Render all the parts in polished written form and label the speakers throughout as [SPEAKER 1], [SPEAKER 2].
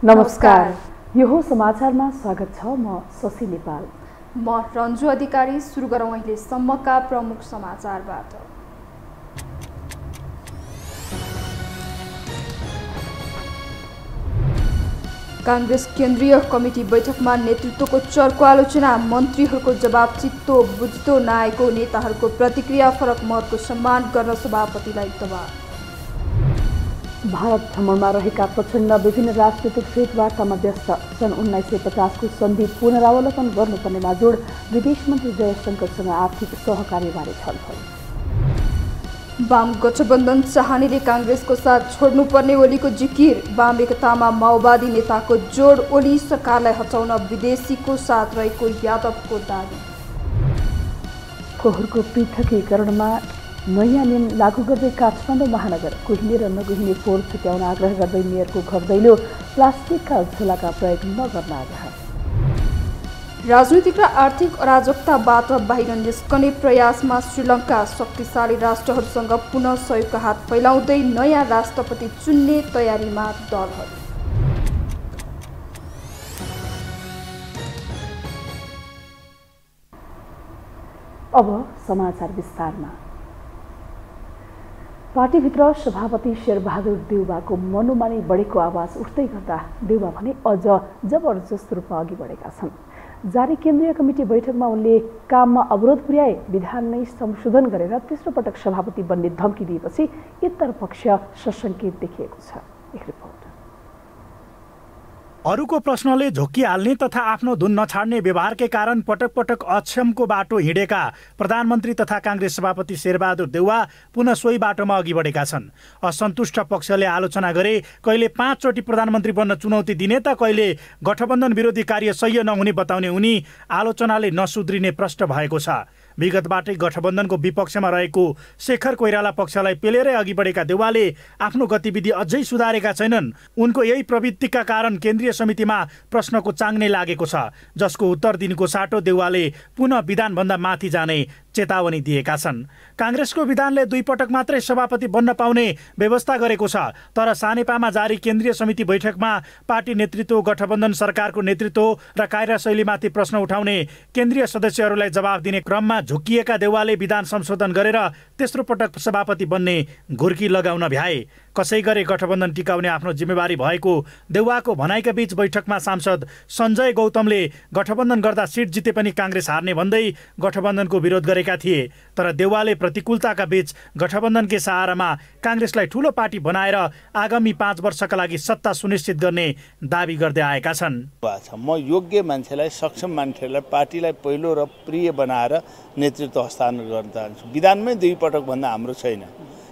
[SPEAKER 1] नमस्कार। यो हो समाचारमा स्वागत छ। म शशि नेपाल।
[SPEAKER 2] म रन्जु अधिकारी। सुरु गरौँ अहिलेसम्मका प्रमुख समाचारबाट। कांग्रेस केन्द्रीय कमिटी बैठकमा नेतृत्वको चर्को आलोचना। मन्त्रीहरूको जवाब चित्तो बुझ्दो नआएको नेताहरूको प्रतिक्रिया। फरक मतको सम्मान गर्न सभापतिलाई दबाब।
[SPEAKER 1] भारत भ्रमणमा रहेका प्रचण्ड विभिन्न राजनीतिक भेटवार्तामा व्यस्त। सन् 1950 को सन्धि पुनरावलोकन गर्नुपर्नेमा जोड। विदेश मन्त्री जयशंकरसँग आर्थिक सहकार्यबारे छलफल।
[SPEAKER 2] वाम गठबन्धन चाहनेले कांग्रेसको साथ छोड्नुपर्ने ओलीको जिकिर। वाम एकतामा माओवादी नेताको जोड। ओली सरकारलाई हटाउन विदेशीको साथ रहेको यादवको दावी। फोहोरको पृथकीकरणमा नयाँ नियम लागू गर्दै काठमाडौँ महानगर। कुहिने र नकुहिने फोहोर छुट्याउन आग्रह गर्दै मेयरको घर दैलो। प्लास्टिकका झोलाका प्रयोग नगर्न आग्रह। राजनीतिक र आर्थिक अराजकताबाट बाहिर निस्कने प्रयासमा श्रीलङ्का। शक्तिशाली राष्ट्रहरूसँग पुनः सहयोगका हात फैलाउँदै नयाँ राष्ट्रपति चुन्ने तयारीमा दलहरू। अब समाचार विस्तारमा। पार्टीभित्र सभापति शेरबहादुर देउवाको मनोमानी बढेको आवाज उठ्दै गर्दा देउवा भने अझ जबरजस्त रूपमा अघि बढेका छन्। जारी केन्द्रीय कमिटी बैठकमा उनले काममा अवरोध पुर्याए, विधान नै संशोधन गरेर तेस्रो पटक सभापति बन्ने धम्की दिएपछि इतर पक्ष सशङ्कित देखिएको छ। एक रिपोर्ट।
[SPEAKER 3] अरूको प्रश्नले झोकिहाल्ने तथा आफ्नो धुन नछाड्ने व्यवहारकै कारण पटक पटक अक्षमको बाटो हिँडेका प्रधानमन्त्री तथा कांग्रेस सभापति शेरबहादुर देउवा पुनः सोही बाटोमा अघि बढेका छन्। असन्तुष्ट पक्षले आलोचना गरे कहिले 5 चोटि प्रधानमन्त्री बन्न चुनौती दिने त कहिले गठबन्धन विरोधी कार्य सह्य नहुने बताउने उनी आलोचनाले नसुध्रिने प्रष्ट भएको छ। विगतबाटै गठबन्धनको विपक्षमा रहेको शेखर कोइराला पक्षलाई पेलेरै अघि बढेका देउवाले आफ्नो गतिविधि अझै सुधारेका छैनन्। उनको यही प्रवृत्तिका कारण केन्द्रीय समितिमा प्रश्नको चाङ नै लागेको छ, जसको उत्तर दिनको साटो देउवाले पुनः विधानभन्दा माथि जाने चेतावनी दिएका छन्। कांग्रेसको विधानले 2 पटक मात्रै सभापति बन्न पाउने व्यवस्था गरेको छ, तर सानेपामा जारी केन्द्रीय समिति बैठकमा पार्टी नेतृत्व, गठबन्धन सरकारको नेतृत्व र कार्यशैलीमाथि प्रश्न उठाउने केन्द्रीय सदस्यहरूलाई जवाब दिने क्रममा झुकिएका देउवाले विधान संशोधन गरेर तेस्रो पटक सभापति बन्ने घुर्की लगाउन भ्याए। कसै गरी गठबन्धन टिकाउने आफ्नो जिम्मेवारी भएको देउवाको भनाइका बीच बैठकमा सांसद सञ्जय गौतमले गठबन्धन गर्दा सिट जिते पनि कांग्रेस हार्ने भन्दै गठबन्धनको विरोध गरेका थिए। तर देउवाले प्रतिकूलताका बीच गठबन्धनकै सहारामा कांग्रेसलाई ठूलो पार्टी बनाएर आगामी 5 वर्षका लागि सत्ता सुनिश्चित गर्ने दावी गर्दै आएका छन्।
[SPEAKER 4] म योग्य मान्छेलाई, सक्षम मान्छेलाई पार्टीलाई पहिलो र प्रिय बनाएर नेतृत्व हस्तान्तरण गर्न चाहन्छु। विधानमै 2 पटक भन्दा हाम्रो छैन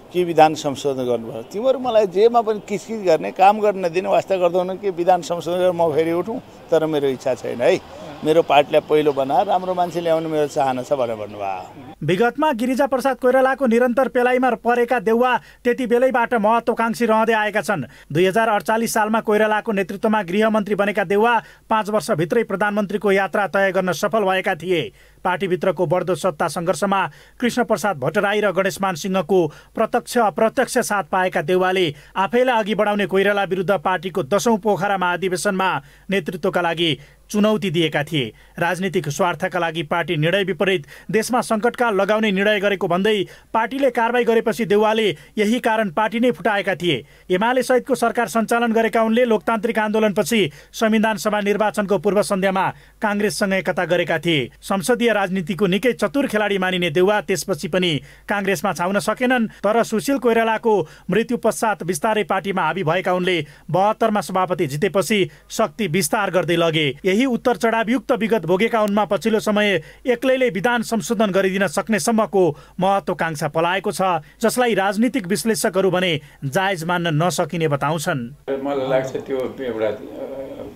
[SPEAKER 4] कि विधान संशोधन गर्नुपर्छ। तिमीहरू मलाई जेमा पनि किचकिच गर्ने, काम गर्न नदिने वास्ता गर्दैन कि विधान संशोधन गरेर म फेरि उठौँ, तर मेरो इच्छा छैन है। मेरो पार्टीलाई पहिलो बनाएर राम्रो मान्छे ल्याउने मेरो चाहना छ भनेर भन्नुभयो।
[SPEAKER 3] विगतमा गिरिजाप्रसाद कोइरालाको निरन्तर पेलाइमा परेका देउवा त्यति बेलैबाट महत्त्वकांक्षी रहँदै आएका छन्। 2048 सालमा कोइरालाको नेतृत्वमा गृहमन्त्री बनेका देउवा 5 वर्षभित्रै प्रधानमन्त्रीको यात्रा तय गर्न सफल भएका थिए। पार्टीभित्रको बढ्दो सत्ता सङ्घर्षमा कृष्णप्रसाद भट्टराई र गणेशमान सिंहको प्रत्यक्ष अप्रत्यक्ष साथ पाएका देउवाले आफैलाई अघि बढाउने कोइराला विरुद्ध पार्टीको 10औं पोखरा महाधिवेशनमा नेतृत्वका लागि चुनौती दिएका थिए। राजनीतिक स्वार्थका लागि पार्टी निर्णय विपरीत देशमा सङ्कटकाल लगाउने निर्णय गरेको भन्दै पार्टीले कारबाही गरेपछि देउवाले यही कारण पार्टी नै फुटाएका थिए। एमाले सहितको सरकार सञ्चालन गरेका उनले लोकतान्त्रिक आन्दोलनपछि संविधान सभा निर्वाचनको पूर्व सन्ध्यामा कांग्रेससँग एकता गरेका थिए। संसदीय राजनीतिको निकै चतुर खेलाडी मानिने देउवा त्यसपछि पनि कांग्रेसमा छाउन सकेनन्। तर सुशील कोइरालाको मृत्यु पश्चात बिस्तारै पार्टीमा हावी भएका उनले 72 मा सभापति जितेपछि शक्ति विस्तार गर्दै लगे। यही उत्तर चढावयुक्त विगत भोगेका उनमा पछिल्लो समय एक्लैले विधान संशोधन गरिदिन सक्नेसम्मको महत्त्वकांक्षा पलाएको छ, जसलाई राजनीतिक विश्लेषकहरू भने जायज मान्न नसकिने बताउँछन्।
[SPEAKER 5] मलाई लाग्छ त्यो एउटा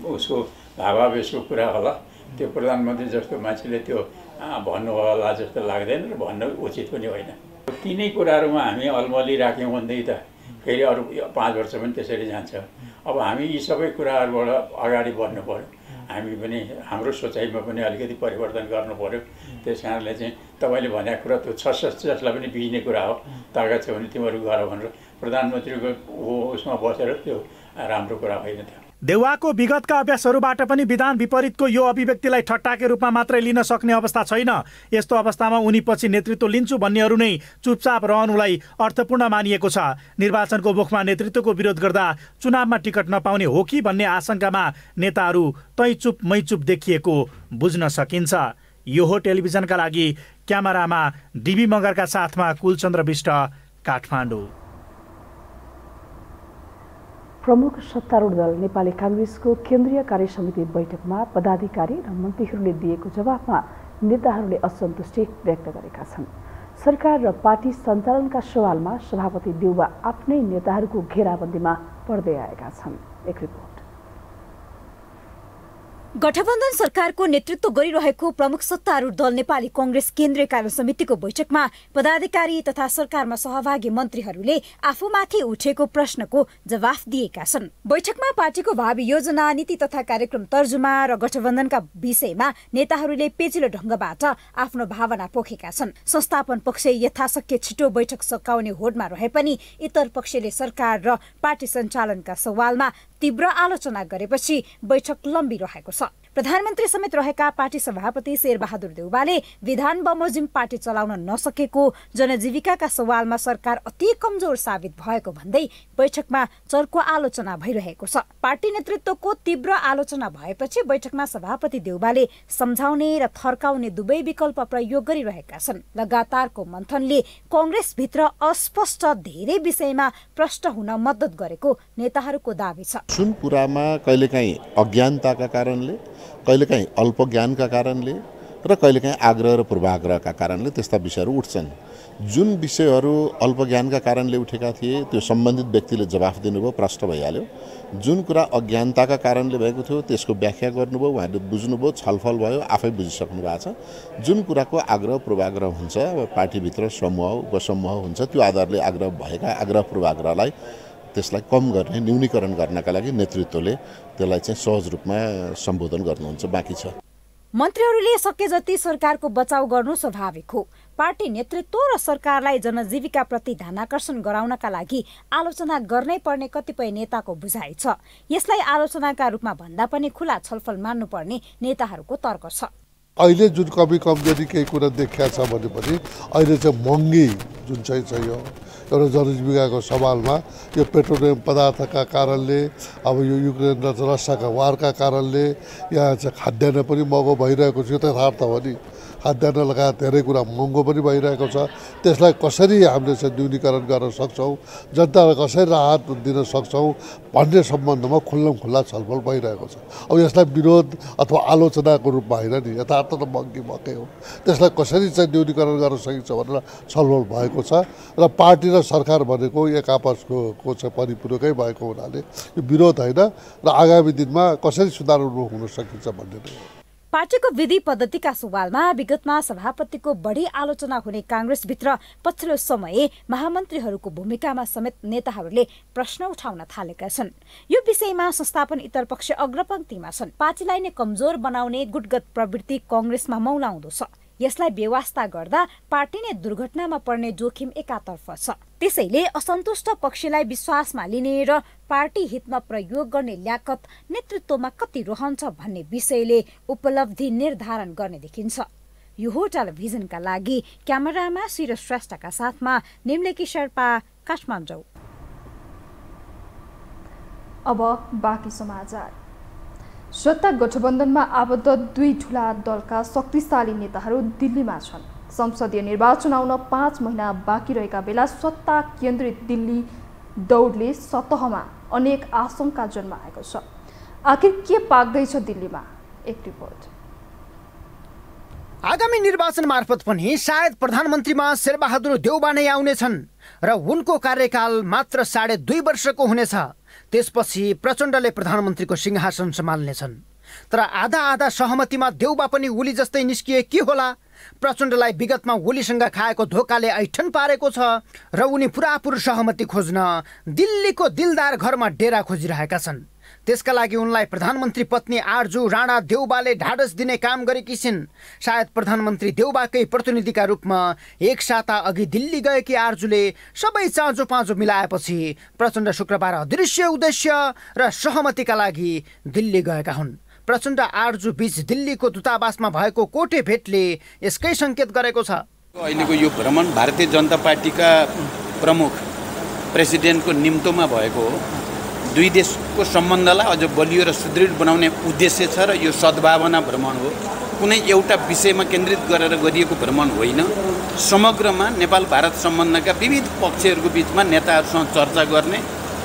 [SPEAKER 5] उसको भावावेशको कुरा होला। त्यो प्रधानमन्त्री जस्तो मान्छेले त्यो भन्नु होला जस्तो लाग्दैन र भन्न उचित पनि होइन। तिनै कुराहरूमा हामी अलमली राख्यौँ भन्दै त फेरि अरू 5 वर्ष पनि त्यसरी जान्छ। अब हामी यी सबै कुराहरूबाट अगाडि बढ्नु पर्यो। हामी पनि हाम्रो सोचाइमा पनि अलिकति परिवर्तन गर्नु पर्यो। त्यस कारणले चाहिँ तपाईँले भनेको कुरा त्यो जसलाई पनि बिज्ने कुरा हो, तागत छ भने तिमीहरू गर भनेर प्रधानमन्त्रीको उसमा बसेर त्यो राम्रो कुरा होइन थियो।
[SPEAKER 3] देउवाको विगतका अभ्यासहरूबाट पनि विधान विपरीतको यो अभिव्यक्तिलाई ठट्टाकै रूपमा मात्रै लिन सक्ने अवस्था छैन। यस्तो अवस्थामा उनी पछि नेतृत्व लिन्छु भन्नेहरू नै चुपचाप रहनुलाई अर्थपूर्ण मानिएको छ। निर्वाचनको मुखमा नेतृत्वको विरोध गर्दा चुनावमा टिकट नपाउने हो कि भन्ने आशंकामा नेताहरू तैचुप मैचुप देखिएको बुझ्न सकिन्छ। यो हो टेलिभिजनका लागि क्यामेरामा डिबी मगरका साथमा कुलचन्द्र विष्ट, काठमाडौँ।
[SPEAKER 2] प्रमुख सत्तारूढ दल नेपाली कांग्रेसको केन्द्रीय कार्यसमिति बैठकमा पदाधिकारी र मन्त्रीहरूले दिएको जवाफमा नेताहरूले असन्तुष्टि व्यक्त गरेका छन्। सरकार र पार्टी सञ्चालनका सवालमा सभापति देउवा आफ्नै नेताहरूको घेराबन्दीमा पर्दै आएका छन्। एक रिपोर्ट।
[SPEAKER 6] गठबन्धन सरकारको नेतृत्व गरिरहेको प्रमुख सत्तारूढ दल नेपाली कांग्रेस केन्द्रीय कार्यसमितिको बैठकमा पदाधिकारी तथा सरकारमा सहभागी मन्त्रीहरूले आफूमाथि उठेको प्रश्नको जवाफ दिएका छन्। बैठकमा पार्टीको भावी योजना, नीति तथा कार्यक्रम तर्जुमा र गठबन्धनका विषयमा नेताहरूले पेचिलो ढंगबाट आफ्नो भावना पोखेका छन्। संस्थापन पक्ष यथाशक्य छिटो बैठक सकाउने होडमा रहे पनि इतर पक्षले सरकार र पार्टी सञ्चालनका सवालमा तीव्र आलोचना गरेपछि बैठक लम्बिरहेको छ। प्रधानमन्त्री समेत रहेका पार्टी सभापति शेरबहादुर देउवाले विधान बमोजिम पार्टी चलाउन नसकेको, जनजीविकाका सवालमा सरकार अति कमजोर साबित भएको भन्दै बैठकमा चर्को आलोचना भइरहेको छ। पार्टी नेतृत्वको तीव्र आलोचना भएपछि बैठकमा सभापति देउवाले सम्झाउने र थर्काउने दुवै विकल्प प्रयोग गरिरहेका छन्। लगातारको मन्थनले कांग्रेसभित्र अस्पष्ट धेरै विषयमा प्रष्ट हुन मद्दत गरेको नेताहरूको दाबी छ।
[SPEAKER 7] जुन कुरामा कहिलेकाहीँ अज्ञानताका कारणले, कहिलेकाहीँ अल्प ज्ञानका कारणले र कहिलेकाहीँ आग्रह र पूर्वाग्रहका कारणले त्यस्ता विषयहरू उठ्छन्। जुन विषयहरू अल्प ज्ञानका कारणले उठेका थिए त्यो सम्बन्धित व्यक्तिले जवाफ दिनुभयो, प्रश्न भइहाल्यो। जुन कुरा अज्ञानताका कारणले भएको थियो त्यसको व्याख्या गर्नुभयो, उहाँहरूले बुझ्नुभयो, छलफल भयो, आफै बुझिसक्नु भएको छ। जुन कुराको आग्रह पूर्वाग्रह हुन्छ, पार्टीभित्र समूह उपसमूह हुन्छ, त्यो आधारले आग्रह भएका आग्रह पूर्वाग्रहलाई त्यसलाई कम गर्ने, न्यूनीकरण गर्नका लागि नेतृत्वले त्यसलाई चाहिँ सहज रूपमा सम्बोधन गर्नुहुन्छ बाँकी छ।
[SPEAKER 6] मन्त्रीहरूले सके जति सरकारको बचाउ गर्नु स्वाभाविक हो। पार्टी नेतृत्व र सरकारलाई जनजीविका प्रति ध्यानाकर्षण गराउनका लागि आलोचना गर्नै पर्ने कतिपय नेताको बुझाइ छ। यसलाई आलोचनाका रूपमा भन्दा पनि खुला छलफल मान्नुपर्ने नेताहरूको तर्क छ।
[SPEAKER 8] अहिले जुन कमी कमजोरी केही कुरा देखिया छ भनेपछि अहिले चाहिँ महँगी जुन चाहिँ छ यो एउटा जनजीविकाको सवालमा यो पेट्रोलियम पदार्थका कारणले, अब यो युक्रेन र रसियाका वारका कारणले यहाँ चाहिँ खाद्यान्न पनि महँगो भइरहेको छ। यो त यथार्थ हो नि, खाद्यान्न लगायत धेरै कुरा महँगो पनि भइरहेको छ। त्यसलाई कसरी हामीले चाहिँ न्यूनीकरण गर्न सक्छौँ, जनतालाई कसरी राहत दिन सक्छौँ भन्ने सम्बन्धमा खुल्ला छलफल भइरहेको छ। अब यसलाई विरोध अथवा आलोचनाको रूपमा होइन नि, यथार्थ त महँगी भएकै हो। त्यसलाई कसरी चाहिँ न्यूनीकरण गर्न सकिन्छ भनेर छलफल भएको छ र पार्टी र सरकार भनेको एक आपसको चाहिँ परिपूरकै भएको हुनाले यो विरोध होइन र आगामी दिनमा कसरी सुधारउन्मुख हुन सकिन्छ भन्ने नै हो।
[SPEAKER 6] पार्टीको विधि पद्धतिका सवालमा विगतमा सभापतिको बढी आलोचना हुने कांग्रेसभित्र पछिल्लो समय महामन्त्रीहरूको भूमिकामा समेत नेताहरूले प्रश्न उठाउन थालेका छन्। यो विषयमा संस्थापन इतर पक्ष अग्रपंक्तिमा छन्। पार्टीलाई नै कमजोर बनाउने गुटगत प्रवृत्ति कांग्रेसमा मौलाउँदो छ। यसलाई बेवास्ता गर्दा पार्टी नै दुर्घटनामा पर्ने जोखिम एकातर्फ छ। त्यसैले असन्तुष्ट पक्षलाई विश्वासमा लिने र पार्टी हितमा प्रयोग गर्ने ल्याकत नेतृत्वमा कति रहन्छ भन्ने विषयले उपलब्धि निर्धारण गर्ने देखिन्छ। यो हो टेलिभिजनका लागि क्यामेरामा शिर श्रेष्ठका साथमा निम्लेकी शेर्पा, काठमाडौँ।
[SPEAKER 9] अब बाँकी समाचार। सत्ता गठबन्धनमा आबद्ध दुई ठूला दलका शक्तिशाली नेताहरू दिल्लीमा छन्। संसदीय निर्वाचन आउन 5 महिना बाँकी रहेका बेला सत्ता केन्द्रित दिल्ली दौडले सतहमा अनेक आशंका जन्माएको छ। आखिर के पाक्दैछ दिल्लीमा? एक रिपोर्ट।
[SPEAKER 10] आगामी निर्वाचन मार्फत पनि सायद प्रधानमन्त्रीमा शेरबहादुर देउवा नै आउनेछन् र उनको कार्यकाल मात्र 2.5 वर्षको हुनेछ। त्यसपछि प्रचण्डले प्रधानमन्त्रीको सिंहासन सम्हाल्नेछन्। तर आधा सहमतिमा देउवा पनि ओली जस्तै निस्किए के होला? प्रचण्डलाई विगतमा ओलीसँग खाएको धोकाले ऐठन पारेको छ र उनी पुरापुर सहमति खोज्न दिल्लीको दिलदार घरमा डेरा खोजिरहेका छन्। त्यसका लागि उनलाई प्रधानमन्त्री पत्नी आरजू राणा देउबाले ढाडस दिने काम गरेकी छिन्। सायद प्रधानमन्त्री देउबाकै प्रतिनिधिका रूपमा एक साता अघि दिल्ली गएकी आरजूले सबै चाँजो पाँजो मिलाएपछि प्रचण्ड शुक्रबार अदृश्य उद्देश्य र सहमतिका लागि दिल्ली गएका हुन्। प्रचण्ड आरजू बीच दिल्लीको दूतावासमा भएको कोटे भेटले यसकै सङ्केत गरेको छ।
[SPEAKER 11] अहिलेको यो भ्रमण भारतीय जनता पार्टीका प्रमुख प्रेसिडेन्टको निम्तोमा भएको हो। दुई देशको सम्बन्धलाई अझ बलियो र सुदृढ बनाउने उद्देश्य छ र यो सद्भावना भ्रमण हो। कुनै एउटा विषयमा केन्द्रित गरेर गरिएको भ्रमण होइन। समग्रमा नेपाल भारत सम्बन्धका विविध पक्षहरूको बिचमा नेताहरूसँग चर्चा गर्ने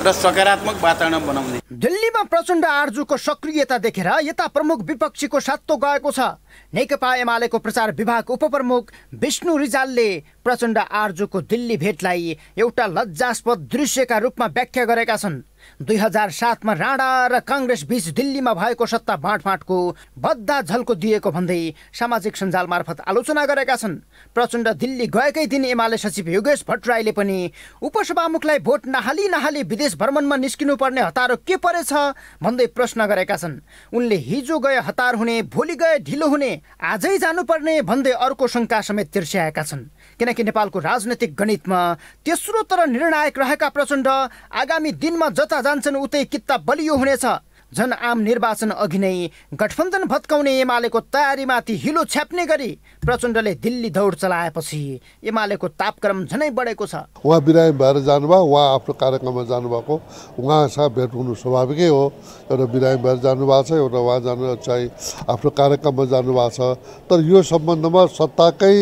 [SPEAKER 11] र सकारात्मक वातावरण बनाउने।
[SPEAKER 10] दिल्लीमा प्रचण्ड आरजूको सक्रियता देखेर यता प्रमुख विपक्षीको सातो गएको छ। नेकपा एमालेको प्रचार विभाग उपप्रमुख विष्णु रिजालले प्रचण्ड आरजूको दिल्ली भेटलाई एउटा लज्जास्पद दृश्यका रूपमा व्याख्या गरेका छन्। 2007 मा राणा र काङ्ग्रेस बीच दिल्लीमा भएको सत्ता बाँडफाँडको बद्दा झल्को दिएको भन्दै सामाजिक सञ्जाल मार्फत आलोचना गरेका छन्। प्रचण्ड दिल्ली गएकै दिन एमाले सचिव योगेश भट्टराईले पनि उपसभामुखलाई भोट नहाली विदेश भ्रमणमा निस्किनु पर्ने हतारो के परेछ भन्दै प्रश्न गरेका छन्। उनले हिजो गए हतार हुने, भोलि गए ढिलो हुने, आजै जानुपर्ने भन्दै अर्को शङ्का समेत तिर्स्याएका छन्। किनकि नेपालको राजनैतिक गणितमा तेस्रो तर निर्णायक रहेका प्रचण्ड आगामी दिनमा जता जान्छन् उतै कित्ता बलियो हुनेछ। जन आम निर्वाचन अघि नै गठबन्धन भत्काउने एमालेको तयारीमाथि हिलो छ्याप्ने गरी प्रचण्डले दिल्ली दौड चलाएपछि एमालेको तापक्रम झनै बढेको छ।
[SPEAKER 8] उहाँ बिरामी भएर जानुभयो, उहाँ आफ्नो कार्यक्रममा जानुभएको, उहाँसँग भेट हुनु स्वाभाविकै हो। एउटा बिरामी भएर जानुभएको छ, एउटा उहाँ जानु चाहिँ आफ्नो कार्यक्रममा जानुभएको छ। तर यो सम्बन्धमा सत्ताकै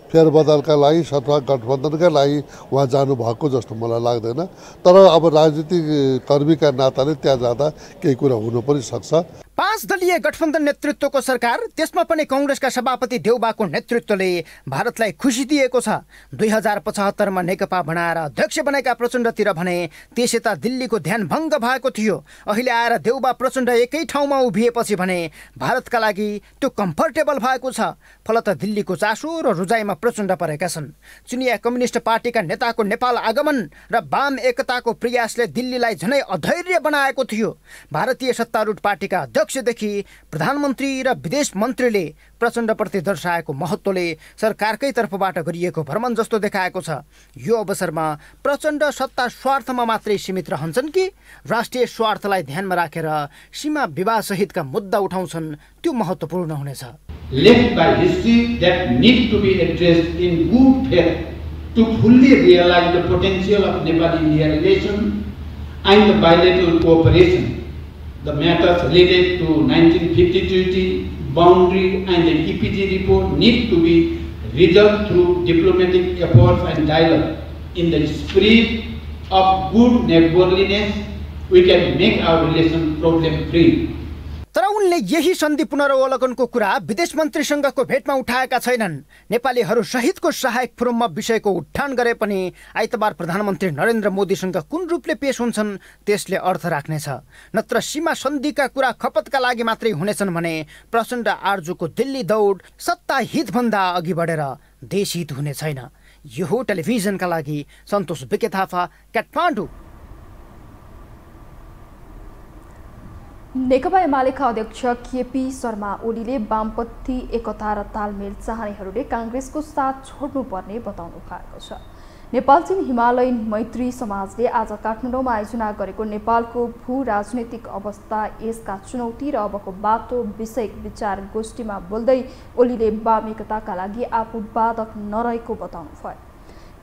[SPEAKER 8] फेरबदलका लागि अथवा गठबन्धनका लागि उहाँ जानुभएको जस्तो मलाई लाग्दैन। तर अब राजनीतिक कर्मीका नाताले त्यहाँ जाँदा केही कुरा हुनु पनि सक्छ।
[SPEAKER 10] 5 दलीय गठबन्धन नेतृत्वको सरकार, त्यसमा पनि कांग्रेसका सभापति देउबाको नेतृत्वले भारतलाई खुसी दिएको छ। 2075 मा नेकपा बनाएर अध्यक्ष बनेका प्रचण्डतिर भने त्यसयता दिल्लीको ध्यान भङ्ग भएको थियो। अहिले आएर देउबा प्रचण्ड एकै ठाउँमा उभिएपछि भने भारतका लागि त्यो कम्फर्टेबल भएको छ। फलत दिल्लीको चासो र रुजाइमा प्रचण्ड परेका छन्। चिनिया कम्युनिस्ट पार्टीका नेताको नेपाल आगमन र वाम एकताको प्रयासले दिल्लीलाई झनै अधैर्य बनाएको थियो। भारतीय सत्तारूढ पार्टीका अध्यक्षदेखि प्रधानमन्त्री र विदेश मन्त्रीले प्रचण्डप्रति दर्शाएको महत्त्वले सरकारकै तर्फबाट गरिएको भ्रमण जस्तो देखाएको छ। यो अवसरमा प्रचण्ड सत्ता स्वार्थमा मात्रै सीमित रहन्छन् कि राष्ट्रिय स्वार्थलाई ध्यानमा राखेर सीमा विवाद सहितका मुद्दा उठाउँछन्, त्यो महत्त्वपूर्ण हुनेछ।
[SPEAKER 12] Left by history that need to be addressed in good faith to fully realize the potential of Nepal-India relation and the bilateral cooperation. The matters related to 1950 treaty, boundary and the EPG report need to be resolved through diplomatic efforts and dialogue. In the spirit of good neighborliness, we can make our relation problem-free.
[SPEAKER 10] तर उनले यही सन्धि पुनरावलोकनको कुरा विदेश मन्त्रीसँगको भेटमा उठाएका छैनन्। नेपालीहरू सहितको सहायक फोरममा विषयको उठान गरे पनि आइतबार प्रधानमन्त्री नरेन्द्र मोदीसँग कुन रूपले पेश हुन्छन् त्यसले अर्थ राख्नेछ। नत्र सीमा सन्धिका कुरा खपतका लागि मात्रै हुनेछन् भने प्रचण्ड आरजूको दिल्ली दौड सत्ता हितभन्दा अघि बढेर देश हित हुने छैन। यो हो टेलिभिजनका लागि सन्तोष बिके थापा, काठमाडौँ।
[SPEAKER 9] नेकपा एमालेका अध्यक्ष केपी शर्मा ओलीले वामपन्थी एकता र तालमेल चाहनेहरूले काङ्ग्रेसको साथ छोड्नुपर्ने बताउनु भएको छ। नेपाल चीन हिमालयन मैत्री समाजले आज काठमाडौँमा आयोजना गरेको नेपालको भू राजनैतिक अवस्था, यसका चुनौती र अबको बाटो विषयक विचार गोष्ठीमा बोल्दै ओलीले वाम एकताका लागि आफू बाधक नरहेको बताउनु भयो।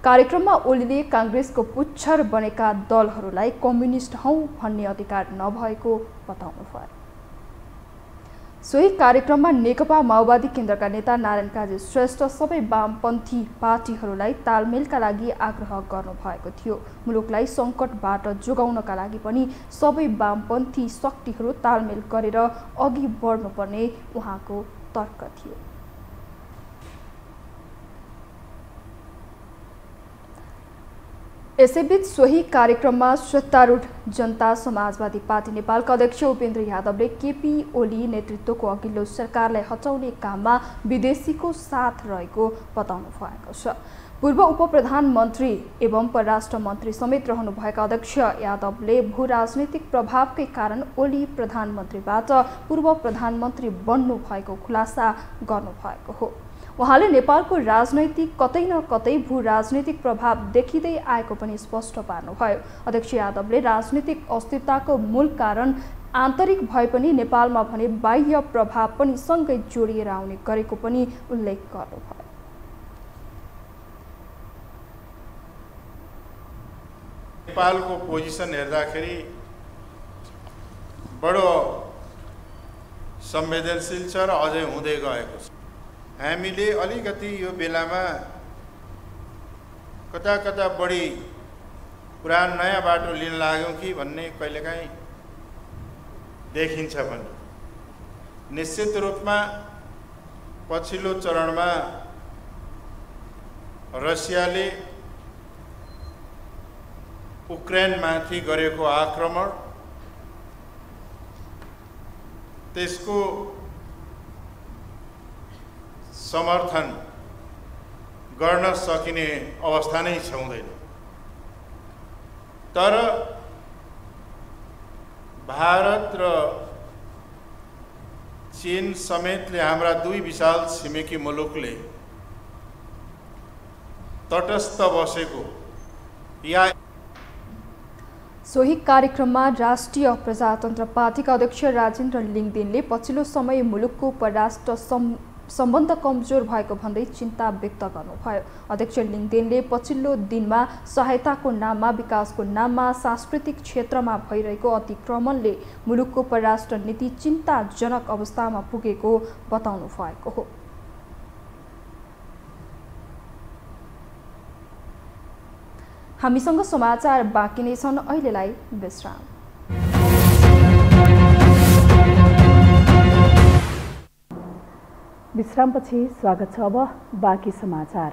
[SPEAKER 9] कार्यक्रममा ओलीले काङ्ग्रेसको पुच्छर बनेका दलहरूलाई कम्युनिस्ट हौं भन्ने अधिकार नभएको बताउनु भयो। सोही कार्यक्रममा नेकपा माओवादी केन्द्रका नेता नारायण काजी श्रेष्ठ सबै वामपन्थी पार्टीहरूलाई तालमेलका लागि आग्रह गर्नुभएको थियो। मुलुकलाई सङ्कटबाट जोगाउनका लागि पनि सबै वामपन्थी शक्तिहरू तालमेल गरेर अघि बढ्नुपर्ने उहाँको तर्क थियो। यसैबीच सोही कार्यक्रममा सत्तारूढ जनता समाजवादी पार्टी नेपालका अध्यक्ष उपेन्द्र यादवले केपी ओली नेतृत्वको अघिल्लो सरकारलाई हटाउने काममा विदेशीको साथ रहेको बताउनु भएको छ। पूर्व उपप्रधानमन्त्री एवं परराष्ट्र मन्त्री समेत रहनुभएका अध्यक्ष यादवले भू राजनीतिक प्रभावकै कारण ओली प्रधानमन्त्रीबाट पूर्व प्रधानमन्त्री बन्नु भएको खुलासा गर्नुभएको हो। उहाँले नेपालको राजनैतिक कतै न कतै भू राजनीतिक प्रभाव देखिँदै आएको पनि स्पष्ट पार्नुभयो। अध्यक्ष यादवले राजनीतिक अस्थिरताको मूल कारण आन्तरिक भए पनि नेपालमा भने बाह्य प्रभाव पनि सँगै जोडिएर आउने गरेको पनि उल्लेख गर्नुभयो।
[SPEAKER 13] नेपालको पोजिसन हेर्दाखेरि बडो संवेदनशील छ र अझै हुँदै गएको छ। हामीले अलिकति यो बेलामा कता कता बढी पुरानो नयाँ बाटो लिन लाग्यौँ कि भन्ने कहिलेकाहीँ देखिन्छ भने निश्चित रूपमा पछिल्लो चरणमा रसियाले उक्रेनमाथि गरेको आक्रमण, त्यसको समर्थन गर्न सकिने अवस्था नै छँदैन। तर भारत र चीन समेतले हाम्रा दुई विशाल छिमेकी मुलुकले तटस्थ बसेको या
[SPEAKER 9] सोही कार्यक्रममा राष्ट्रिय प्रजातन्त्र पार्टीका अध्यक्ष राजेन्द्र लिङदेनले पछिल्लो समय मुलुकको परराष्ट्र सम्बन्ध कमजोर भएको भन्दै चिन्ता व्यक्त गर्नुभयो। अध्यक्ष लिङदेनले पछिल्लो दिनमा सहायताको नाममा, विकासको नाममा सांस्कृतिक क्षेत्रमा भइरहेको अतिक्रमणले मुलुकको परराष्ट्र नीति चिन्ताजनक अवस्थामा पुगेको बताउनु भएको हो। हामीसँग समाचार बाँकी नै छन्, अहिलेलाई विश्राम।
[SPEAKER 2] विश्रामपछि स्वागत छ। अब बाँकी समाचार।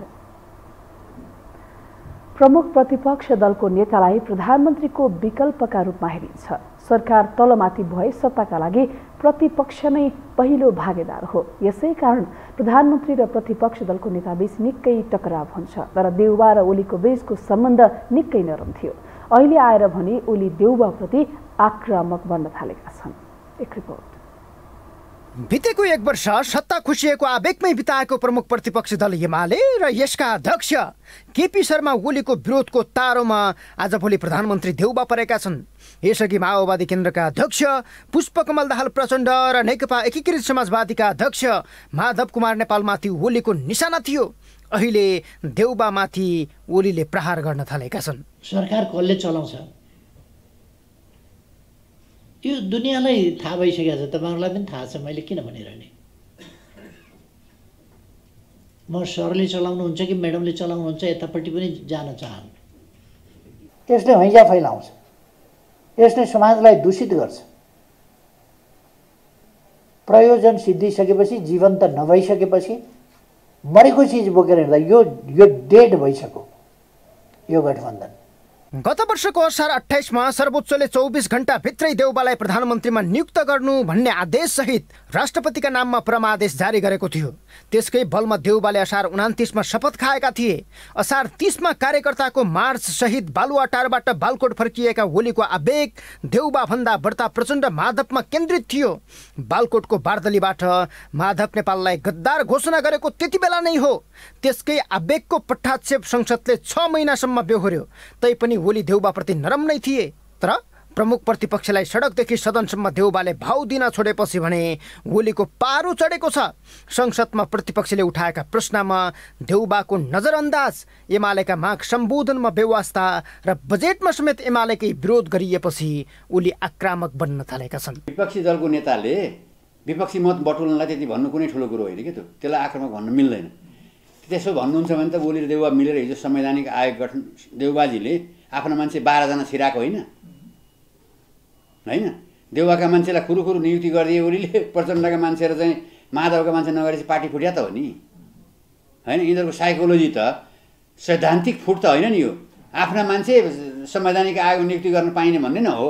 [SPEAKER 2] प्रमुख प्रतिपक्ष दलको नेतालाई प्रधानमन्त्रीको विकल्पका रूपमा हेरिन्छ। सरकार तलमाथि भए सत्ताका लागि प्रतिपक्ष नै पहिलो भागीदार हो। यसै कारण प्रधानमन्त्री र प्रतिपक्ष दलको नेताबीच निकै टकराव हुन्छ। तर देउबा र ओलीको बीचको सम्बन्ध निकै नरम थियो। अहिले आएर भने ओली देउबाप्रति आक्रामक बन्न थालेका छन्। एक रिपोर्ट।
[SPEAKER 10] बितेको एक वर्ष सत्ता खुसिएको आवेगमै बिताएको प्रमुख प्रतिपक्षी दल एमाले र यसका अध्यक्ष केपी शर्मा ओलीको विरोधको तारोमा आजभोलि प्रधानमन्त्री देउबा परेका छन्। यसअघि माओवादी केन्द्रका अध्यक्ष पुष्पकमल दाहाल प्रचण्ड र नेकपा एकीकृत समाजवादीका अध्यक्ष माधव कुमार नेपालमाथि ओलीको निशाना थियो। अहिले देउबामाथि ओलीले प्रहार गर्न थालेका छन्।
[SPEAKER 14] सरकार कसले चलाउँछ यो दुनियाँलाई थाहा भइसकेको छ, तपाईँहरूलाई पनि थाहा छ, मैले किन भनिरहने। म सरले चलाउनुहुन्छ कि म्याडमले चलाउनुहुन्छ यतापट्टि पनि जान चाहन्न। यसले हैजा फैलाउँछ, यसले समाजलाई दूषित गर्छ। प्रयोजन सिद्धिसकेपछि, जीवन त नभइसकेपछि मरेको चिज बोकेर हिँड्दा यो डेड भइसक्यो यो गठबन्धन।
[SPEAKER 10] गत वर्षको असार 28 मा सर्वोच्चले 24 घण्टा भित्रै देउबालाई प्रधानमन्त्रीमा नियुक्त गर्नु भन्ने आदेश सहित राष्ट्रपतिका नाममा परमादेश जारी गरेको थियो। त्यसकै बलमा देउबाले असार 29 मा शपथ खाएका थिए। असार 30 मा कार्यकर्ताको मार्च सहित बालुवाटारबाट बालकोट फर्किएका ओलीको आवेग देउबा भन्दा बढ्ता प्रचण्ड माधवमा केन्द्रित थियो। बालकोटको बारदलीबाट माधव नेपाललाई गद्दार घोषणा गरेको त्यति बेला नै हो। त्यसकै आवेगको पट्टाक्षेप संसदले 6 महिनासम्म बेहोर्यो। तैपनि ओली देउबाप्रति नरम नै थिए। तर प्रमुख प्रतिपक्षलाई सडकदेखि सदनसम्म देउबाले भाउ दिन छोडेपछि भने ओलीको पारो चढेको छ। संसदमा प्रतिपक्षले उठाएका प्रश्नमा देउबाको नजरअन्दाज, एमालेका माग सम्बोधनमा बेवास्ता र बजेटमा समेत एमालेकै विरोध गरिएपछि ओली आक्रामक बन्न थालेका छन्।
[SPEAKER 15] विपक्षी दलको नेताले विपक्षी मत बटुल्नलाई त्यति भन्नु कुनै ठुलो कुरो होइन कि त्यसलाई आक्रामक भन्न मिल्दैन। त्यसो भन्नुहुन्छ भने त ओली र देउबा मिलेर हिजो संवैधानिक आयोग गठन देउबाजीले आफ्नो मान्छे 12 जना छिराएको होइन। देउबाका मान्छेलाई खुरुखुरु नियुक्ति गरिदिए ओलीले, प्रचण्डका मान्छे र चाहिँ माधवका मान्छे नगरेपछि पार्टी फुट्या त हो नि होइन। यिनीहरूको साइकोलोजी त सैद्धान्तिक फुट त होइन नि। यो आफ्ना मान्छे संवैधानिक आयोग नियुक्ति गर्न पाइने भन्ने न हो,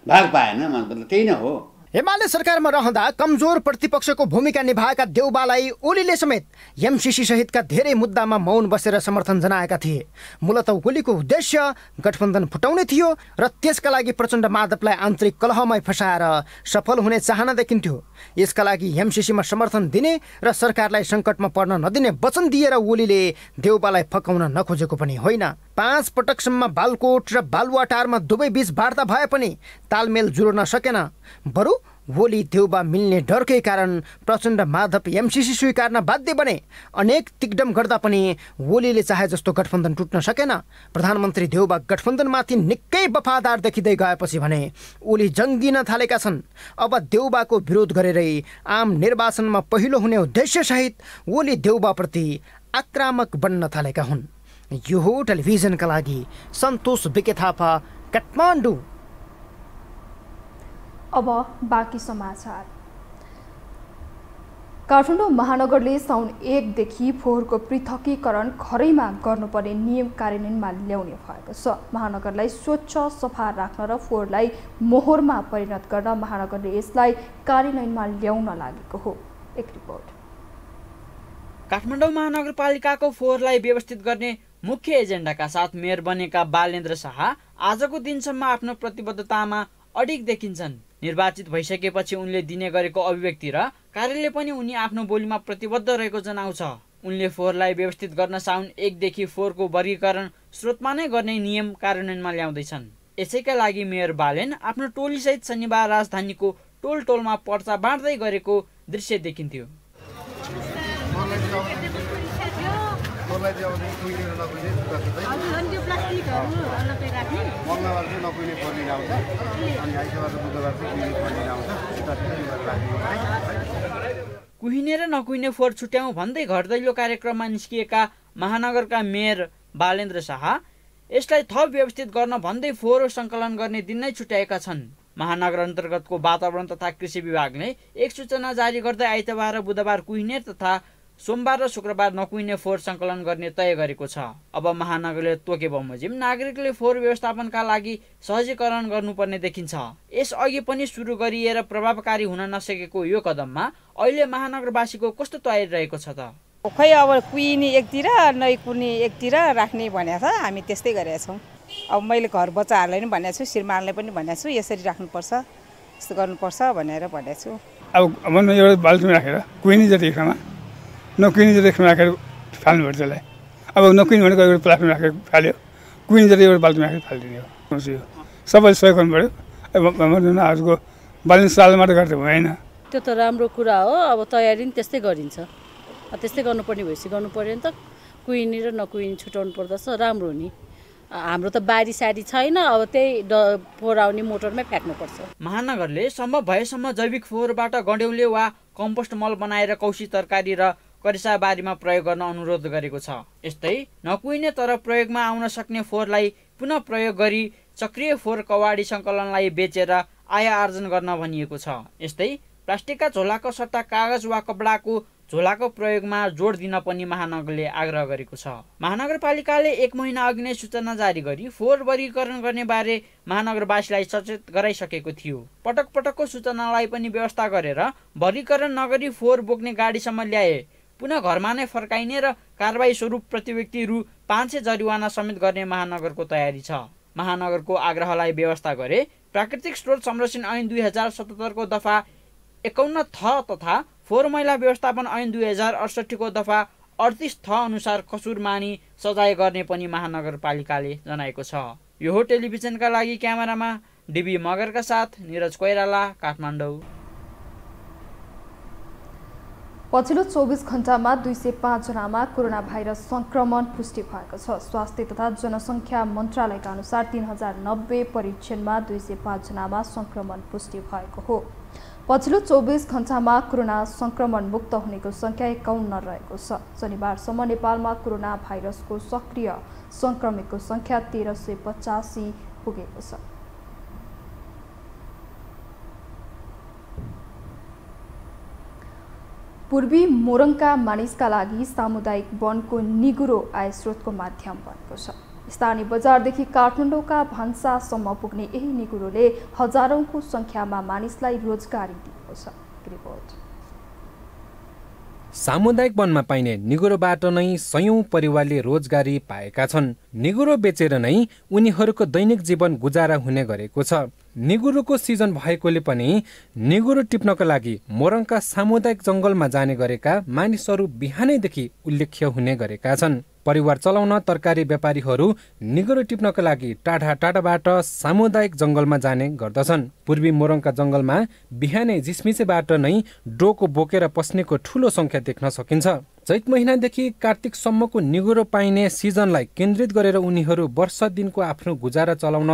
[SPEAKER 15] भाग पाएन मतलब त्यही नै हो।
[SPEAKER 10] एमाले सरकारमा रहँदा कमजोर प्रतिपक्षको भूमिका निभाएका देउबालाई ओलीले समेत एमसीसी सहितका धेरै मुद्दामा मौन बसेर समर्थन जनाएका थिए। मूलत ओलीको उद्देश्य गठबन्धन फुटाउने थियो र त्यसका लागि प्रचण्ड माधवलाई आन्तरिक कलहमै फसाएर सफल हुने चाहना देखिन्थ्यो। यसका लागि एमसीसीमा समर्थन दिने र सरकारलाई सङ्कटमा पर्न नदिने वचन दिएर ओलीले देउबालाई फकाउन नखोजेको पनि होइन। 5 पटकसम्म बालकोट र बालुवाटारमा दुवै बीच वार्ता भए पनि तालमेल जुर्न सकेन। बरु ओली देउबा मिल्ने डरकै कारण प्रचण्ड माधव एमसीसी स्वीकार्न बाध्य बने। अनेक तिग्डम गर्दा पनि ओलीले चाहे जस्तो गठबन्धन टुट्न सकेन। प्रधानमन्त्री देउबा गठबन्धनमाथि निकै वफादार देखिँदै गएपछि भने ओली जङ्गिन थालेका छन्। अब देउबाको विरोध गरेरै आम निर्वाचनमा पहिलो हुने उद्देश्यसहित ओली देउबाप्रति आक्रामक बन्न थालेका हुन्। यो हो टेलिभिजनका लागि सन्तोष बिके थापा, काठमाडौँ।
[SPEAKER 9] अब बाँकी समाचार। काठमाडौँ महानगरले साउन 1 देखि फोहोरको पृथकीकरण घरैमा गर्नुपर्ने नियम कार्यान्वयनमा ल्याउने भएको छ। महानगरलाई स्वच्छ सफा राख्न र फोहोरलाई मोहरमा परिणत गर्न महानगरले यसलाई कार्यान्वयनमा ल्याउन लागेको हो। एक रिपोर्ट।
[SPEAKER 16] काठमाडौँ महानगरपालिकाको फोहोरलाई व्यवस्थित गर्ने मुख्य एजेन्डाका साथ मेयर बनेका बालेन्द्र शाह आजको दिनसम्म आफ्नो प्रतिबद्धतामा अडिग देखिन्छन्। निर्वाचित भइसकेपछि उनले दिने गरेको अभिव्यक्ति र कार्यले पनि उनी आफ्नो बोलीमा प्रतिबद्ध रहेको जनाउँछ। उनले फोहोरलाई व्यवस्थित गर्न साउन 1 देखि फोहोरको वर्गीकरण स्रोतमा नै गर्ने नियम कार्यान्वयनमा ल्याउँदैछन्। यसैका लागि मेयर बालेन आफ्नो टोलीसहित शनिबार राजधानीको टोल टोलमा पर्चा बाँड्दै गरेको दृश्य देखिन्थ्यो। कुहिने र नकुहिने फोहोर छुट्याउँ भन्दै घर दैलो कार्यक्रममा निस्किएका महानगरका मेयर बालेन्द्र शाह यसलाई थप व्यवस्थित गर्न भन्दै फोहोर सङ्कलन गर्ने दिन नै छुट्याएका छन्। महानगर अन्तर्गतको वातावरण तथा कृषि विभागले एक सूचना जारी गर्दै आइतबार र बुधबार कुहिने तथा सोमबार र शुक्रबार नकुहिने फोहोर सङ्कलन गर्ने तय गरेको छ। अब महानगरले तोके बमोजिम नागरिकले फोहोर व्यवस्थापनका लागि सहजीकरण गर्नुपर्ने देखिन्छ। यसअघि पनि सुरु गरिएर प्रभावकारी हुन नसकेको यो कदममा अहिले महानगरवासीको कस्तो तयारी रहेको छ त?
[SPEAKER 17] खै अब कुहिने एकतिर नकुहिने एकतिर राख्ने भनेको छ। हामी त्यस्तै गरेका छौँ। अब मैले घर बच्चाहरूलाई पनि भनेको छु, श्रीमानलाई पनि भनेको छु, यसरी राख्नुपर्छ, यस्तो गर्नुपर्छ भनेर भनेको छु।
[SPEAKER 18] अब मनमा एउटा बाल्टीमा राखेर कुहिने जति ठाउँमा नकुहिने जति ठाउँमा राखेर फाल्नुपर्छ त्यसलाई। अब नकुहिने भनेको एउटा प्लास्टिकमा राखेर फाल्यो, कुहिने जति एउटा बाल्टीमा राखेर फालिदिने हो। सबैले सहयोग गर्नु पऱ्यो। अब आजको बालिन सालमा त गर्दा भएन।
[SPEAKER 19] त्यो त राम्रो कुरा हो। अब तयारी पनि त्यस्तै गरिन्छ। त्यस्तै गर्नुपर्ने भएपछि गर्नु पऱ्यो नि त। कुहिने र नकुहिने छुट्याउनु पर्दछ, राम्रो हो नि। हाम्रो त बारी सारी छैन। अब त्यही फोहोर आउने मोटरमै फ्याँक्नुपर्छ।
[SPEAKER 16] महानगरले सम्भव भएसम्म जैविक फोहोरबाट गड्यौले वा कम्पोस्ट मल बनाएर कौशी तरकारी र करिसा बारीमा प्रयोग गर्न अनुरोध गरेको छ। यस्तै नकुहिने तर प्रयोगमा आउन सक्ने फोहोरलाई पुनः प्रयोग गरी चक्रिय फोहोर कवाडी सङ्कलनलाई बेचेर आय आर्जन गर्न भनिएको छ। यस्तै प्लास्टिकका झोलाको सट्टा कागज वा कपडाको झोलाको प्रयोगमा जोड दिन पनि महानगरले आग्रह गरेको छ। महानगरपालिकाले 1 महिना अघि नै सूचना जारी गरी फोहोर वर्गीकरण गर्ने बारे महानगरवासीलाई सचेत गराइसकेको थियो। पटक पटकको सूचनालाई पनि व्यवस्था गरेर वर्गीकरण नगरी फोहोर बोक्ने गाडीसम्म ल्याए पुनः घरमा नै फर्काइने र कारबाही स्वरूप प्रति व्यक्ति रु 500 जरिवाना समेत गर्ने महानगरको तयारी छ। महानगरको आग्रहलाई व्यवस्था गरे प्राकृतिक स्रोत संरक्षण ऐन 2077 को दफा 51 थ तथा फोहोर मैला व्यवस्थापन ऐन 2068 को दफा 38 थ अनुसार कसुर मानी सजाय गर्ने पनि महानगरपालिकाले जनाएको छ। यो हो टेलिभिजनका लागि क्यामेरामा डिबी मगरका साथ निरज कोइराला, काठमाडौँ।
[SPEAKER 9] पछिल्लो 24 घण्टामा 205 जनामा कोरोना भाइरस संक्रमण पुष्टि भएको छ। स्वास्थ्य तथा जनसङ्ख्या मन्त्रालयका अनुसार 3090 परीक्षणमा 205 जनामा संक्रमण पुष्टि भएको हो। पछिल्लो 24 घण्टामा कोरोना संक्रमण मुक्त हुनेको सङ्ख्या 51 रहेको छ। शनिबारसम्म नेपालमा कोरोना भाइरसको सक्रिय संक्रमितको सङ्ख्या 1385 पुगेको छ। पूर्वी मोरङका मानिसका लागि सामुदायिक वनको निगुरो आय स्रोतको माध्यम बनेको छ। स्थानीय बजारदेखि काठमाडौँका भान्सासम्म पुग्ने यही निगुरोले हजारौंको संख्यामा मानिसलाई रोजगारी दिएको छ। रिपोर्ट।
[SPEAKER 20] सामुदायिक वनमा पाइने निगुरोबाट नै सयौं परिवारले रोजगारी पाएका छन्। निगुरो बेचेर नै उनीहरूको दैनिक जीवन गुजारा हुने गरेको छ। निगुरोको सिजन भएकोले पनि निगुरो टिप्नको लागि मोरङका सामुदायिक जंगलमा जाने गरेका मानिसहरू बिहानैदेखि उल्लेख्य हुने गरेका छन्। परिवार चलाउन तरकारी व्यापारीहरू निगुरो टिप्नको लागि टाढा टाढाबाट सामुदायिक जंगलमा जाने गर्दछन्। पूर्वी मोरङका जंगलमा बिहानै झिसमिसेबाट नै डोको बोकेर पस्नेको ठूलो संख्या देख्न सकिन्छ। चैत महिनादेखि कार्तिकसम्मको निगुरो पाइने सिजनलाई केन्द्रित गरेर उनीहरू वर्ष दिनको आफ्नो गुजारा चलाउन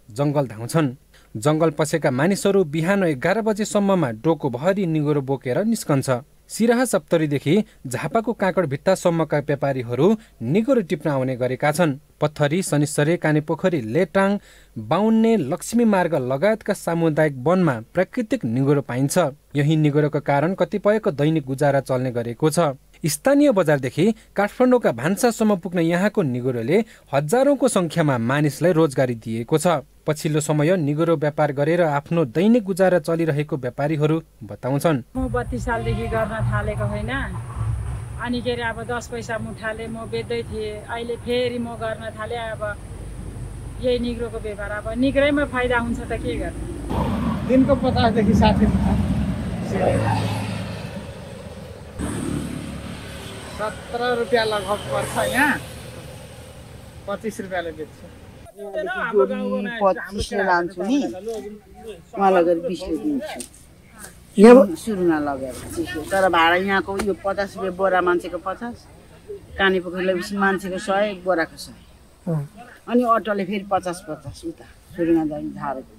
[SPEAKER 20] जंगल धाउँछन्। जंगल पसेका मानिसहरू बिहान 11 बजेसम्ममा डोको भरि निगुरो बोकेर निस्कन्छ। सिराहा सप्तरीदेखि झापाको काँकड भित्तासम्मका व्यापारीहरू निगुरो टिप्न आउने गरेका छन्। पत्थरी, शनिश्चरी, कानेपोखरी, लेटाङ, बाउन्ने, लक्ष्मी मार्ग लगायतका सामुदायिक वनमा प्राकृतिक निगुरो पाइन्छ। यही निगुरोको कारण कतिपयको दैनिक गुजारा चल्ने गरेको छ। स्थानीय बजारदेखि काठमाडौँका भान्सासम्म पुग्न यहाँको निगुरोले हजारौंको संख्यामा मानिसलाई रोजगारी दिएको छ। पछिल्लो समय निगुरो व्यापार गरेर आफ्नो दैनिक गुजारा चलिरहेको व्यापारीहरू बताउँछन्।
[SPEAKER 21] म 32 सालदेखि गर्न थालेको होइन, अनि के अरे अब 10 पैसा मुठाले म बेच्दै थिएँ। अहिले फेरि म गर्न थालेँ। अब यही निगुरोको व्यापार अब निगुरैमा फाइदा हुन्छ त के गर्ने।
[SPEAKER 22] दिनको 50 देखि 60 मुठा 17 रुपियाँ लगभग पर्छ। यहाँ 25 रुपियाँले बेच्छु।
[SPEAKER 23] 25 लान्छु नि, उहाँ लगेर 20 ले दिन्छु। यो सुरुमा लगेर 25, तर भाडा यहाँको यो 50 रुपियाँ बोरा, मान्छेको 50, कानेपोखरी लगेपछि मान्छेको 100, बोराको 100, अनि अटोले फेरि 50 उता सुरुमा झारेको।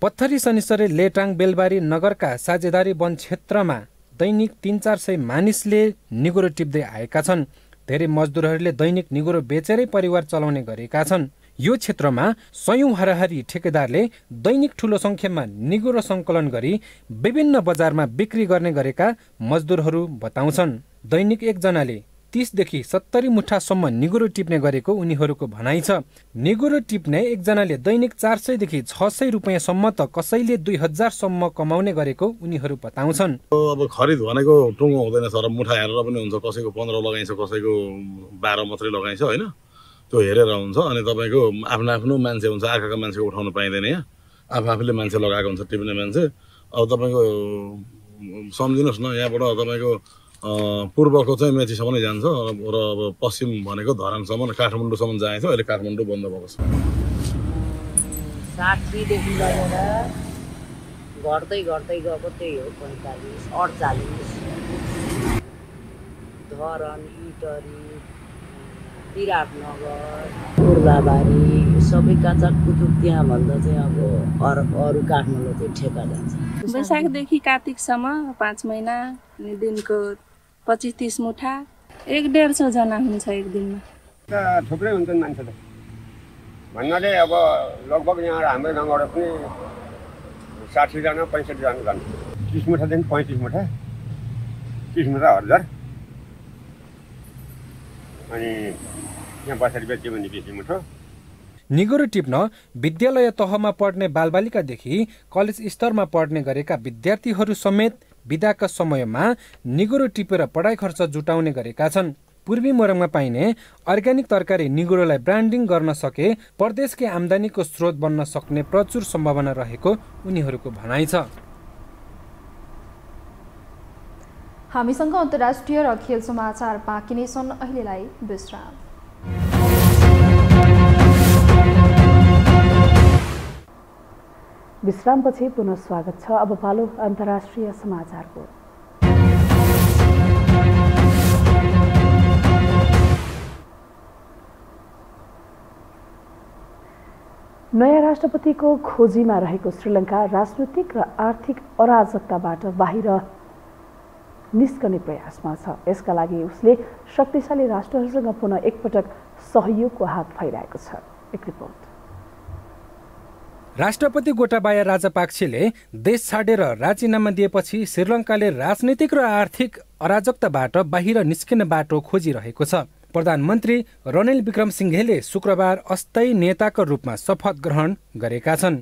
[SPEAKER 20] पत्थरी, शनिश्चरी, लेटाङ, बेलबारी नगरका साझेदारी वन क्षेत्रमा दैनिक 300-400 मानिसले निगुरो टिप्दै आएका छन्। धेरै मजदुरहरूले दैनिक निगुरो बेचेरै परिवार चलाउने गरेका छन्। यो क्षेत्रमा सयौं हाराहारी ठेकेदारले दैनिक ठूलो संख्यामा निगुरो संकलन गरी विभिन्न बजारमा बिक्री गर्ने गरेका मजदुरहरू बताउँछन्। दैनिक एकजनाले 30 देखि 70 मुठासम्म निगुरो टिप्ने गरेको उनीहरूको भनाइ छ। निगुरो टिप्ने एकजनाले दैनिक 400 देखि 600 रुपियाँसम्म त कसैले 2000 सम्म कमाउने गरेको उनीहरू बताउँछन्।
[SPEAKER 24] अब खरिद भनेको टुङ्गो हुँदैन सर, मुठा हेरेर पनि हुन्छ। कसैको 15 लगाइन्छ, कसैको 12 मात्रै लगाइन्छ होइन, त्यो हेरेर हुन्छ। अनि तपाईँको आफ्नो आफ्नो मान्छे हुन्छ, अर्काको मान्छेको उठाउनु पाइँदैन। यहाँ आफूले मान्छे लगाएको हुन्छ टिप्ने मान्छे। अब तपाईँको सम्झिनुहोस् न, यहाँबाट तपाईँको पूर्वको चाहिँ मेचीसम्म नै जान्छ र अब पश्चिम भनेको धरानसम्म, काठमाडौँसम्म जान्छ। अहिले काठमाडौँ बन्द भएको छ।
[SPEAKER 23] 60 देखि लगेर घट्दै घट्दै गएको त्यही हो, 45, 48, धरान, इटरी, विराटनगर, पूर्वाबारी सबै काचा कुतुब त्यहाँ भन्दा चाहिँ अब अरू काठमाडौँ चाहिँ ठेका जान्छ।
[SPEAKER 25] वैशाखदेखि कार्तिकसम्म 5 महिना, अनि दिनको 25-30 मुठा, 150 जना हुन्छ एक दिनमा।
[SPEAKER 26] थुप्रै हुन्छन् मान्छे त भन्नाले अब लगभग यहाँ हाम्रो गाउँबाट पनि 60 जना 65 जना जान्छ। 30 मुठादेखि 35 मुठा, 30 मुठा 1000, अनि यहाँ बसेर बेच्यो भने 20 मुठा।
[SPEAKER 20] निगुरो टिप्न विद्यालय तहमा पढ्ने बालबालिकादेखि कलेज स्तरमा पढ्ने गरेका विद्यार्थीहरू समेत बिदाका समयमा निगुरो टिपेर पढाइ खर्च जुटाउने गरेका छन्। पूर्वी मोरङमा पाइने अर्ग्यानिक तरकारी निगुरोलाई ब्रान्डिङ गर्न सके परदेशकै आम्दानीको स्रोत बन्न सक्ने प्रचुर सम्भावना रहेको उनीहरूको भनाइ छ।
[SPEAKER 9] हामीसँग अन्तर्राष्ट्रिय र खेल समाचार बाँकी नै छन्, अहिलेलाई विश्राम।
[SPEAKER 2] विश्रामपछि पुनः स्वागत छ। अब पालो अन्तर्राष्ट्रिय समाचारको। नयाँ राष्ट्रपतिको खोजीमा रहेको श्रीलङ्का राजनीतिक र आर्थिक अराजकताबाट बाहिर निस्कने प्रयासमा छ। यसका लागि उसले शक्तिशाली राष्ट्रहरूसँग पुनः एकपटक सहयोगको हात फैलाएको छ। एक रिपोर्ट।
[SPEAKER 20] राष्ट्रपति गोटाबाया राजापाक्सेले देश छाडेर राजीनामा दिएपछि श्रीलङ्काले राजनीतिक र आर्थिक अराजकताबाट बाहिर निस्किने बाटो खोजिरहेको छ। प्रधानमन्त्री रनिल विक्रमसिंघेले शुक्रबार अस्थायी नेताको रूपमा शपथ ग्रहण गरेका छन्।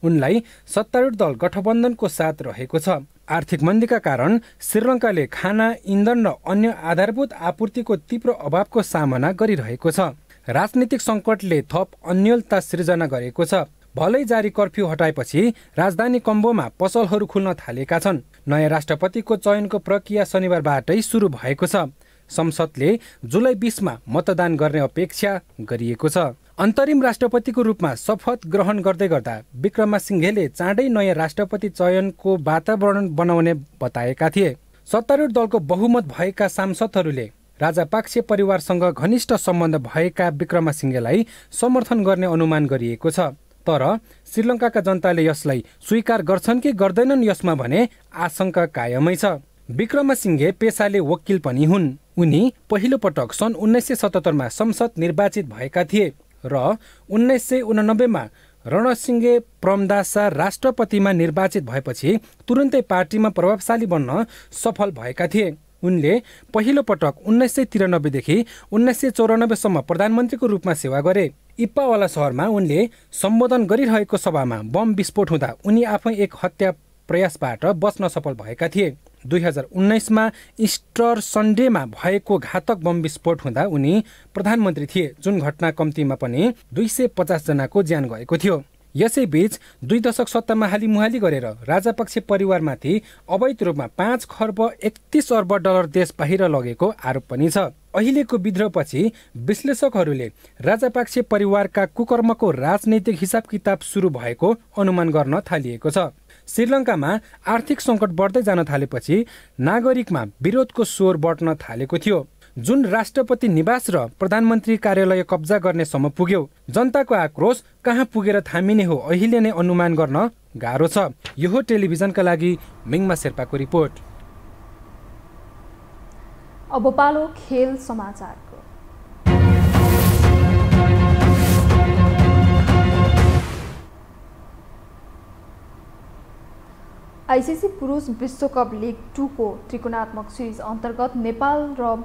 [SPEAKER 20] उनलाई सत्तारूढ दल गठबन्धनको साथ रहेको छ। आर्थिक मन्दीका कारण श्रीलङ्काले खाना, इन्धन र अन्य आधारभूत आपूर्तिको तीव्र अभावको सामना गरिरहेको छ। राजनीतिक सङ्कटले थप अन्योलता सृजना गरेको छ। भलै जारी कर्फ्यू हटाएपछि राजधानी कम्बोमा पसलहरू खुल्न थालेका छन्। नयाँ राष्ट्रपतिको चयनको प्रक्रिया शनिबारबाटै सुरु भएको छ। संसदले जुलाई 20मा मतदान गर्ने अपेक्षा गरिएको छ। अन्तरिम राष्ट्रपतिको रूपमा शपथ ग्रहण गर्दै गर्दा विक्रमसिंघेले चाँडै नयाँ राष्ट्रपति चयनको वातावरण बनाउने बताएका थिए। सत्तारूढ दलको बहुमत भएका सांसदहरूले राजापाक्से परिवारसँग घनिष्ठ सम्बन्ध भएका विक्रमसिंघेलाई समर्थन गर्ने अनुमान गरिएको छ। तर श्रीलङ्काका जनताले यसलाई स्वीकार गर्छन् कि गर्दैनन् यसमा भने आशंका कायमै छ। विक्रमसिंघे पेसाले वकिल पनि हुन्। उनी पहिलो पटक सन् 1977मा संसद निर्वाचित भएका थिए र 1989मा रणसिंघे प्रमदासा राष्ट्रपतिमा निर्वाचित भएपछि तुरुन्तै पार्टीमा प्रभावशाली बन्न सफल भएका थिए। उनले पहिलो पटक 1993 देखि 1994सम्म प्रधानमन्त्रीको रूपमा सेवा गरे। इप्पावाला सहरमा उनले सम्बोधन गरिरहेको सभामा बम विस्फोट हुँदा उनी आफै एक हत्या प्रयासबाट बच्न सफल भएका थिए। 2019मा इस्टर सन्डेमा भएको घातक बम विस्फोट हुँदा उनी प्रधानमन्त्री थिए, जुन घटना कम्तीमा पनि 250 जनाको ज्यान गएको थियो। यसैबीच 2 दशक सत्तामा हालिमुहाली गरेर राजापक्से परिवारमाथि अवैध रूपमा 5 खर्ब 31 अर्ब डलर देश बाहिर लगेको आरोप पनि छ। अहिलेको विद्रोहपछि विश्लेषकहरूले राजापाक्से परिवारका कुकर्मको राजनैतिक हिसाब किताब सुरु भएको अनुमान गर्न थालिएको छ। श्रीलङ्कामा आर्थिक सङ्कट बढ्दै जान थालेपछि नागरिकमा विरोधको स्वर बढ्न थालेको थियो, जुन राष्ट्रपति निवास र प्रधानमन्त्री कार्यालय कब्जा गर्ने सम्म पुग्यो। जनताको आक्रोश कहाँ पुगेर थामिने हो अहिले नै अनुमान गर्न गाह्रो छ। यो टेलिभिजनका लागि मिङमा शेर्पाको रिपोर्ट।
[SPEAKER 9] अब पालो खेल समाचारको। आइसिसी पुरुष विश्वकप लिग 2 को त्रिकोणात्मक सिरिज अन्तर्गत नेपाल र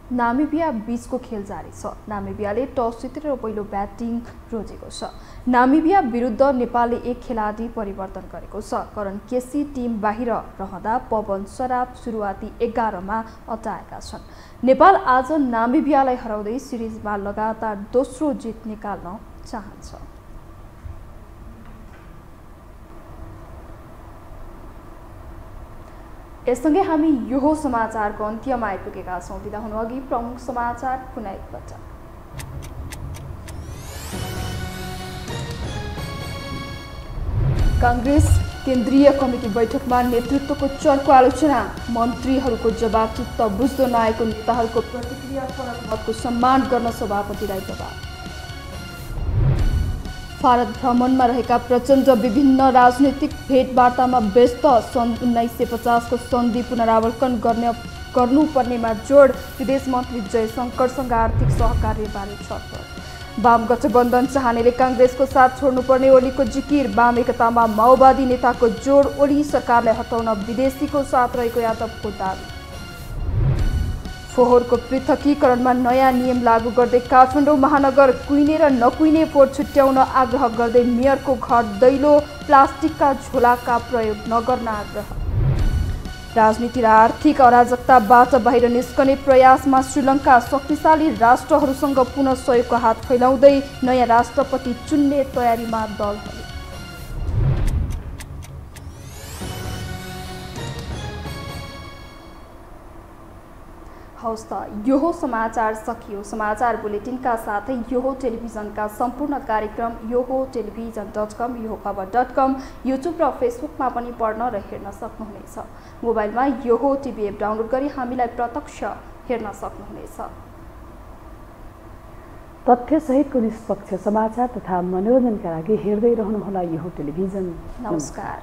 [SPEAKER 9] नामिबिया बीचको खेल जारी छ। नामिबियाले टस जितेर पहिलो ब्याटिङ रोजेको छ। नामिबिया विरुद्ध नेपालले एक खेलाडी परिवर्तन गरेको छ। करण केसी टिम बाहिर रहँदा पवन सराफ सुरुवाती 11मा अटाएका छन्। नेपाल आज नामिबियालाई हराउँदै सिरिजमा लगातार दोस्रो जित निकाल्न चाहन्छ। यससँगै हामी यो समाचारको अन्त्यमा आइपुगेका छौँ। बिदा हुनु अघि प्रमुख समाचार पुनः एकपटक। कांग्रेस केन्द्रीय कमिटी बैठकमा नेतृत्वको चर्को आलोचना। मन्त्रीहरूको जवाबचित्त बुझ्दो नआएको नेताहरूको प्रतिक्रिया फरक मतको सम्मान गर्न सभापतिलाई जवाब। भारत भ्रमणमा रहेका प्रचण्ड विभिन्न राजनीतिक भेटवार्तामा व्यस्त। सन् 1950 को सन्धि पुनरावलोकन गर्नुपर्नेमा जोड। विदेश मन्त्री जयशंकरसँग आर्थिक सहकार्यबारे छलफल। वाम गठबन्धन चाहनेले कांग्रेसको साथ छोड्नुपर्ने ओलीको जिकिर। वाम एकतामा माओवादी नेताको जोड। ओली सरकारलाई हटाउन विदेशीको साथ रहेको यादवको दाबी। फोहोरको पृथकीकरणमा नयाँ नियम लागू गर्दै काठमाडौँ महानगर कुइने र नकुइने फोहोर छुट्याउन आग्रह गर्दै मेयरको घर दैलो प्लास्टिकका झोलाका प्रयोग नगर्न आग्रह। राजनीति र आर्थिक अराजकताबाट बाहिर निस्कने प्रयासमा श्रीलङ्का। शक्तिशाली राष्ट्रहरूसँग पुनः सहयोगको हात फैलाउँदै नयाँ राष्ट्रपति चुन्ने तयारीमा दलहरू। हवस् त यो समाचार सकियो। समाचार बुलेटिनका साथै यो टेलिभिजनका सम्पूर्ण कार्यक्रम yoho.television.com, yohokhबर.com, युट्युब र फेसबुकमा पनि पढ्न र हेर्न सक्नुहुनेछ। मोबाइलमा योहो टिभी एप डाउनलोड गरी हामीलाई प्रत्यक्ष हेर्न सक्नुहुनेछ।
[SPEAKER 2] तथ्यसहितको निष्पक्ष समाचार तथा मनोरञ्जनका लागि हेर्दै रहनुहोला यो टेलिभिजन।
[SPEAKER 9] नमस्कार।